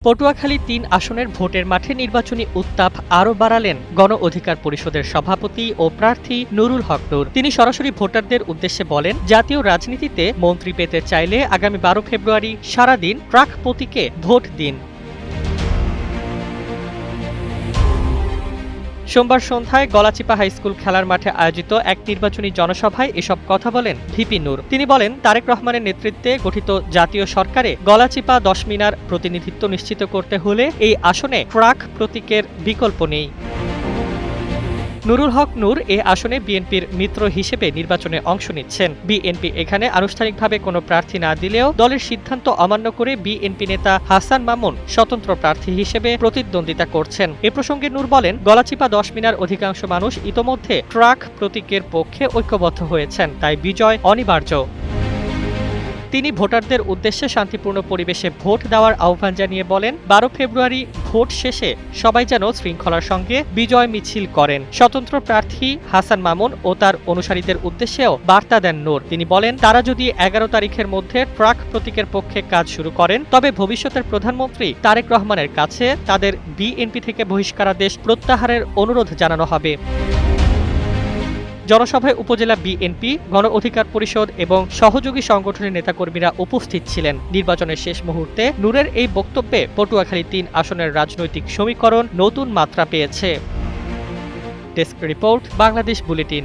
পটুয়াখালী ৩ আসনের ভোটের মাঠে নির্বাচনী উত্তাপ আরও বাড়ালেন গণ অধিকার পরিষদের সভাপতি ও প্রার্থী নুরুল হক নূর। তিনি সরাসরি ভোটারদের উদ্দেশ্যে বলেন, জাতীয় রাজনীতিতে মন্ত্রী পেতে চাইলে আগামী ১২ ফেব্রুয়ারি সারাদিন ট্রাক প্রতীকে ভোট দিন। সোমবার সন্ধ্যায় গলাচিপা হাইস্কুল খেলার মাঠে আয়োজিত এক নির্বাচনী জনসভায় এসব কথা বলেন ভিপি নূর। তিনি বলেন, তারেক রহমানের নেতৃত্বে গঠিত জাতীয় সরকারে গলাচিপা ১০ মিনার প্রতিনিধিত্ব নিশ্চিত করতে হলে এই আসনে ট্রাক প্রতীকের বিকল্প নেই। নুরুল হক নূর এ আসনে বিএনপির মিত্র হিসেবে নির্বাচনে অংশ নিচ্ছেন। বিএনপি এখানে আনুষ্ঠানিকভাবে কোনো প্রার্থী না দিলেও দলের সিদ্ধান্ত অমান্য করে বিএনপি নেতা হাসান মামুন স্বতন্ত্র প্রার্থী হিসেবে প্রতিদ্বন্দ্বিতা করছেন। এ প্রসঙ্গে নূর বলেন, গলাচিপা ১০ মিনার অধিকাংশ মানুষ ইতোমধ্যে ট্রাক প্রতীকের পক্ষে ঐক্যবদ্ধ হয়েছেন, তাই বিজয় অনিবার্য। তিনি ভোটারদের উদ্দেশ্যে শান্তিপূর্ণ পরিবেশে ভোট দেওয়ার আহ্বান জানিয়ে বলেন, ১২ ফেব্রুয়ারি ভোট শেষে সবাই যেন শৃঙ্খলার সঙ্গে বিজয় মিছিল করেন। স্বতন্ত্র প্রার্থী হাসান মামুন ও তার অনুসারীদের উদ্দেশ্যেও বার্তা দেন নূর। তিনি বলেন, তারা যদি ১১ তারিখের মধ্যে ট্রাক প্রতীকের পক্ষে কাজ শুরু করেন, তবে ভবিষ্যতের প্রধানমন্ত্রী তারেক রহমানের কাছে তাদের বিএনপি থেকে বহিষ্কারাদেশ প্রত্যাহারের অনুরোধ জানানো হবে। জনসভায় উপজেলা বিএনপি, গণ অধিকার পরিষদ এবং সহযোগী সংগঠনের নেতাকর্মীরা উপস্থিত ছিলেন। নির্বাচনের শেষ মুহূর্তে নূরের এই বক্তব্যে পটুয়াখালী ৩ আসনের রাজনৈতিক সমীকরণ নতুন মাত্রা পেয়েছে। Desk report, Bangladesh bulletin.